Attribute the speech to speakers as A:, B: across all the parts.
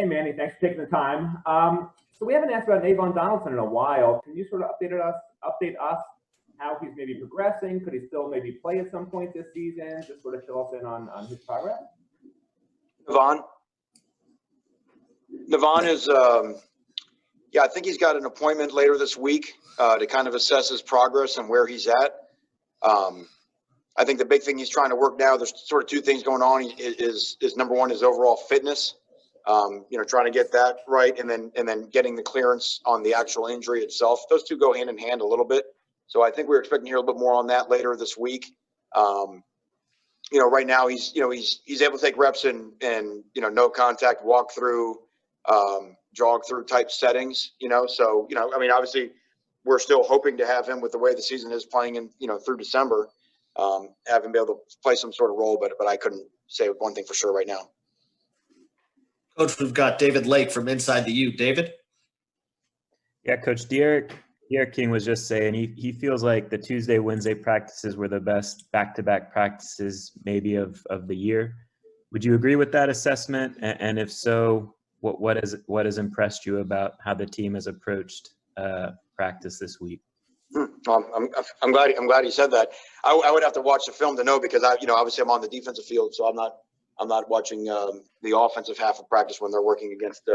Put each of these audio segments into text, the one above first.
A: Hey, Manny, thanks for taking the time. So we haven't asked about Navon Donaldson in a while. Can you sort of update us how he's maybe progressing? Could he still maybe play at some point this season? Just sort of fill us in on his progress.
B: Navon is, I think he's got an appointment later this week to kind of assess his progress and where he's at. I think the big thing he's trying to work now, there's sort of two things going on. Is number one, his overall fitness. Trying to get that right, and then getting the clearance on the actual injury itself. Those two go hand in hand a little bit. So I think we're expecting to hear a little bit more on that later this week. Right now he's able to take reps in no contact walk through, jog through type settings. So obviously we're still hoping to have him with the way the season is playing in through December, have him be able to play some sort of role. But I couldn't say one thing for sure right now.
C: Coach, we've got David Lake from InsideTheU. David?
D: Yeah, Coach, Derek King was just saying he feels like the Tuesday, Wednesday practices were the best back-to-back practices maybe of the year. Would you agree with that assessment? And if so, what has impressed you about how the team has approached practice this week?
B: I'm glad he said that. I would have to watch the film to know, because obviously I'm on the defensive field, so I'm not watching the offensive half of practice when they're working against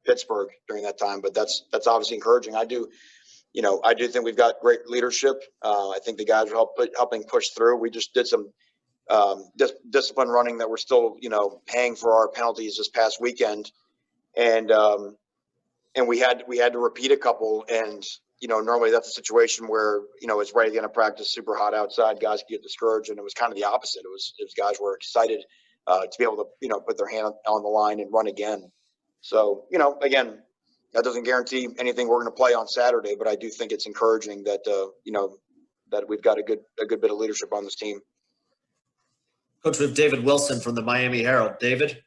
B: Pittsburgh during that time. But that's obviously encouraging. I do think we've got great leadership. I think the guys are helping push through. We just did some discipline running that we're still paying for our penalties this past weekend, and we had to repeat a couple. And normally that's a situation where it's right at the end of practice, super hot outside, guys get discouraged, and it was kind of the opposite. It was guys were excited to be able to put their hand on the line and run again. So again, that doesn't guarantee anything we're going to play on Saturday, but I do think it's encouraging that that we've got a good bit of leadership on this team.
C: Coach, we have David Wilson from the Miami Herald. David?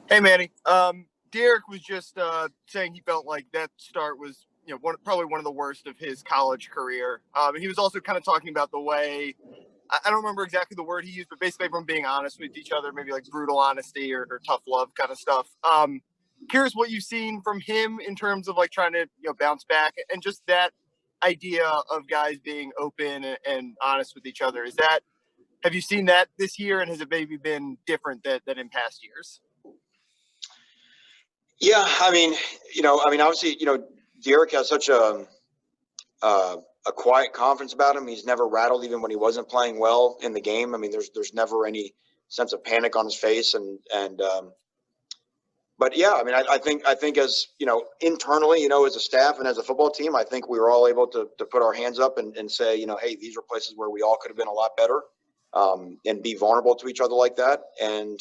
E: Hey, Manny. Derek was just saying he felt like that start was probably one of the worst of his college career. He was also kind of talking about the way, I don't remember exactly the word he used, but basically everyone being honest with each other, maybe like brutal honesty or tough love kind of stuff. Curious what you've seen from him in terms of like trying to bounce back, and just that idea of guys being open and honest with each other. Have you seen that this year, and has it maybe been different than in past years?
B: Yeah, obviously, Derek has such a quiet confidence about him. He's never rattled, even when he wasn't playing well in the game. There's never any sense of panic on his face, but yeah, I think as internally, as a staff and as a football team, I think we were all able to put our hands up and say, hey, these are places where we all could have been a lot better, and be vulnerable to each other like that, and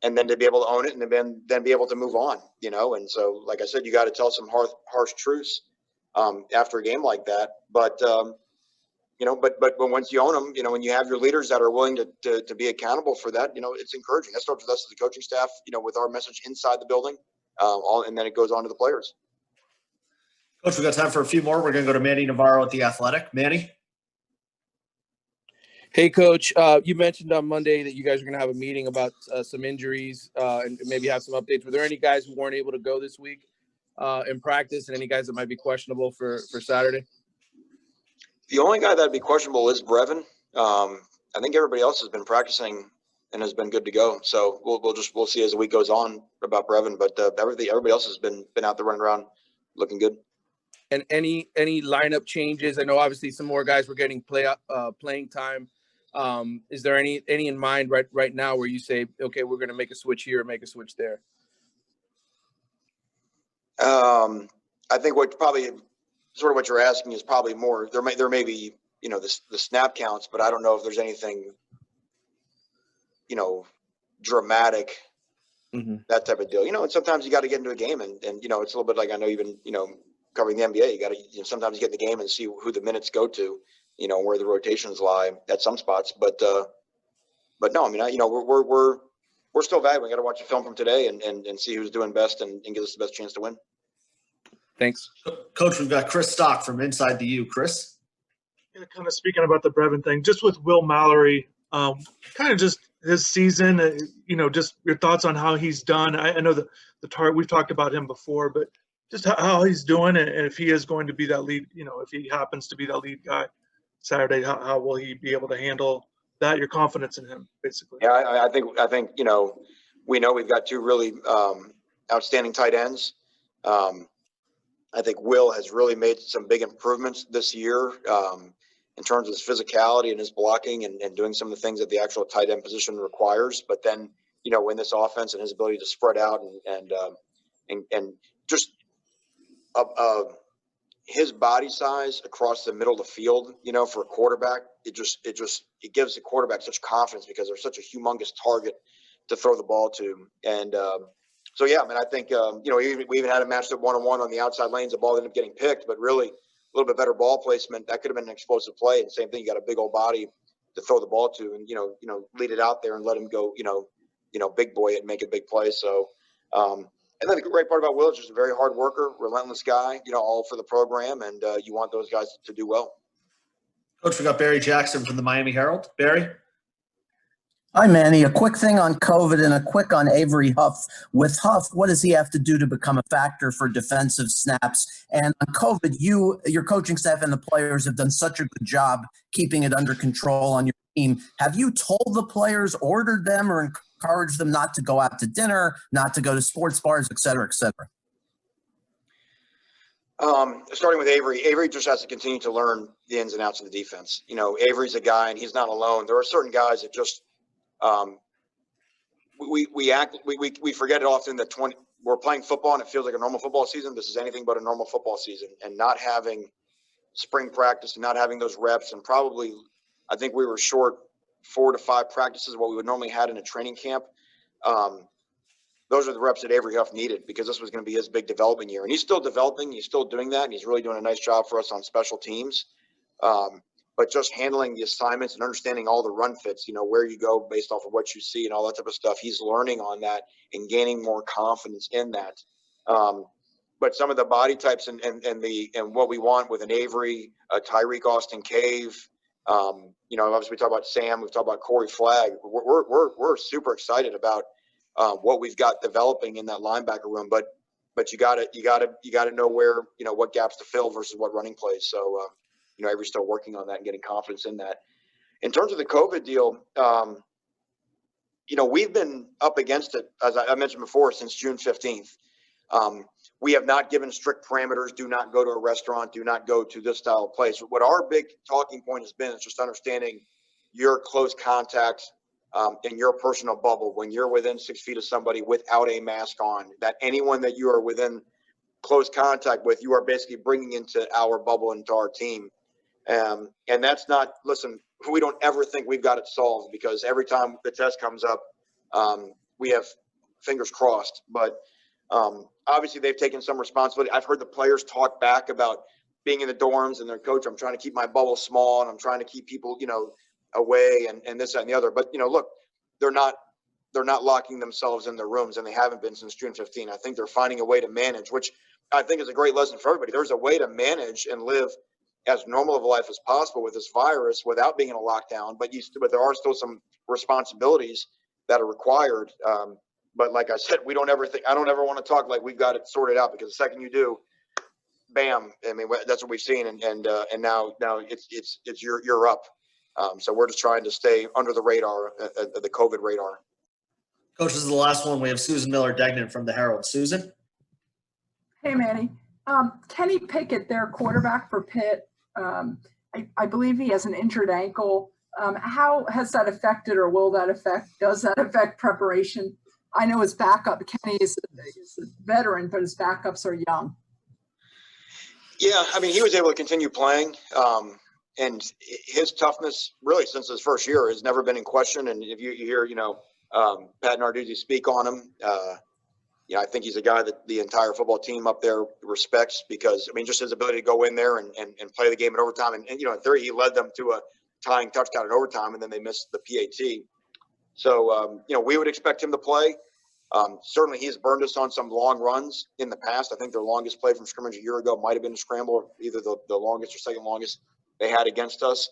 B: then to be able to own it, and then be able to move on, and so, like I said, you got to tell some harsh truths after a game like that, but once you own them, when you have your leaders that are willing to be accountable for that, it's encouraging. That starts with us as the coaching staff, with our message inside the building, and then it goes on to the players.
C: Coach, we've got time for a few more. We're going to go to Manny Navarro at The Athletic. Manny?
F: Hey, Coach. You mentioned on Monday that you guys are going to have a meeting about some injuries and maybe have some updates. Were there any guys who weren't able to go this week in practice, and any guys that might be questionable for Saturday?
B: The only guy that'd be questionable is Brevin. I think everybody else has been practicing and has been good to go. So we'll see as the week goes on about Brevin. But everybody else has been out there running around, looking good.
F: And any lineup changes? I know obviously some more guys were getting playing time. Is there any in mind right now where you say, okay, we're going to make a switch here or make a switch there?
B: I think what you're asking is probably more. There may be the snap counts, but I don't know if there's anything dramatic, that type of deal. And sometimes you got to get into a game, and it's a little bit like, I know even covering the NBA, you got to sometimes you get in the game and see who the minutes go to, where the rotations lie at some spots. But no, we're still valuable. We got to watch a film from today and see who's doing best and give us the best chance to win.
F: Thanks.
C: Coach, we've got Chris Stock from InsideTheU. Chris?
G: Kind of speaking about the Brevin thing, just with Will Mallory, kind of just his season, just your thoughts on how he's done. I know we've talked about him before, but just how he's doing, and if he is going to be that lead, if he happens to be that lead guy Saturday, how will he be able to handle that? Your confidence in him, basically.
B: Yeah, I think we know we've got two really outstanding tight ends. I think Will has really made some big improvements this year in terms of his physicality and his blocking and doing some of the things that the actual tight end position requires. But then, in this offense and his ability to spread out and just his body size across the middle of the field, for a quarterback, it gives the quarterback such confidence because they're such a humongous target to throw the ball to. And so, yeah, I mean, I think, we even had a matchup one-on-one on the outside lanes. The ball ended up getting picked, but really a little bit better ball placement. That could have been an explosive play. And same thing, you got a big old body to throw the ball to and, lead it out there and let him go, big boy it and make a big play. So, and then the great part about Will is just a very hard worker, relentless guy, all for the program. And you want those guys to do well.
C: Coach, we got Barry Jackson from the Miami Herald. Barry?
H: Hi, Manny. A quick thing on COVID and a quick on Avery Huff. With Huff, what does he have to do to become a factor for defensive snaps? And on COVID, your coaching staff and the players have done such a good job keeping it under control on your team. Have you told the players, ordered them, or encouraged them not to go out to dinner, not to go to sports bars, et cetera, et cetera?
B: Starting with Avery just has to continue to learn the ins and outs of the defense. Avery's a guy, and he's not alone. There are certain guys that just we forget it often that we're playing football and it feels like a normal football season. This is anything but a normal football season, and not having spring practice and not having those reps, and probably I think we were short 4 to 5 practices of what we would normally had in a training camp. Those are the reps that Avery Huff needed because this was going to be his big development year, and he's still developing. He's still doing that, and he's really doing a nice job for us on special teams. But just handling the assignments and understanding all the run fits, where you go based off of what you see and all that type of stuff. He's learning on that and gaining more confidence in that. But some of the body types and what we want with an Avery, a Tyreek Austin Cave, obviously we talk about Sam, we've talked about Corey Flagg. We're super excited about what we've got developing in that linebacker room. But you gotta know where, what gaps to fill versus what running plays. So Avery's still working on that and getting confidence in that. In terms of the COVID deal, we've been up against it, as I mentioned before, since June 15th. We have not given strict parameters. Do not go to a restaurant. Do not go to this style of place. What our big talking point has been is just understanding your close contact in your personal bubble when you're within 6 feet of somebody without a mask on, that anyone that you are within close contact with, you are basically bringing into our bubble, into our team. And that's not, listen, we don't ever think we've got it solved because every time the test comes up, we have fingers crossed. But obviously they've taken some responsibility. I've heard the players talk back about being in the dorms and their coach, I'm trying to keep my bubble small and I'm trying to keep people, away and this, that, and the other. But, look, they're not locking themselves in their rooms, and they haven't been since June 15. I think they're finding a way to manage, which I think is a great lesson for everybody. There's a way to manage and live as normal of a life as possible with this virus without being in a lockdown, but there are still some responsibilities that are required. But like I said, I don't ever want to talk like we've got it sorted out, because the second you do, bam, I mean, that's what we've seen. And now it's you're up. So we're just trying to stay under the radar, the COVID radar.
C: Coach, this is the last one. We have Susan Miller-Degnan from the Herald. Susan?
I: Hey, Manny. Kenny Pickett, their quarterback for Pitt, I believe he has an injured ankle. How has that affected, or does that affect preparation? I know his backup, Kenny is a veteran, but his backups are young.
B: Yeah, I mean, he was able to continue playing. And his toughness, really, since his first year, has never been in question. And if you hear, Pat Narduzzi speak on him, I think he's a guy that the entire football team up there respects, because, I mean, just his ability to go in there and play the game in overtime. And in theory, he led them to a tying touchdown in overtime, and then they missed the PAT. So, we would expect him to play. Certainly, he's burned us on some long runs in the past. I think their longest play from scrimmage a year ago might have been a scramble, either the longest or second longest they had against us.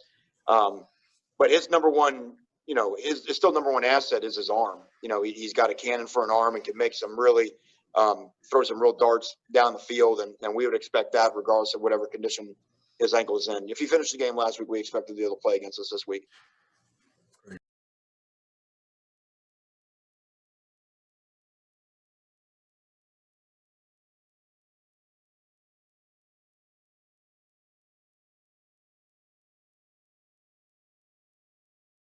B: But his number one his still number one asset is his arm. He's got a cannon for an arm and can make some really throw some real darts down the field, and we would expect that regardless of whatever condition his ankle is in. If he finished the game last week, we expect him to be able to play against us this week.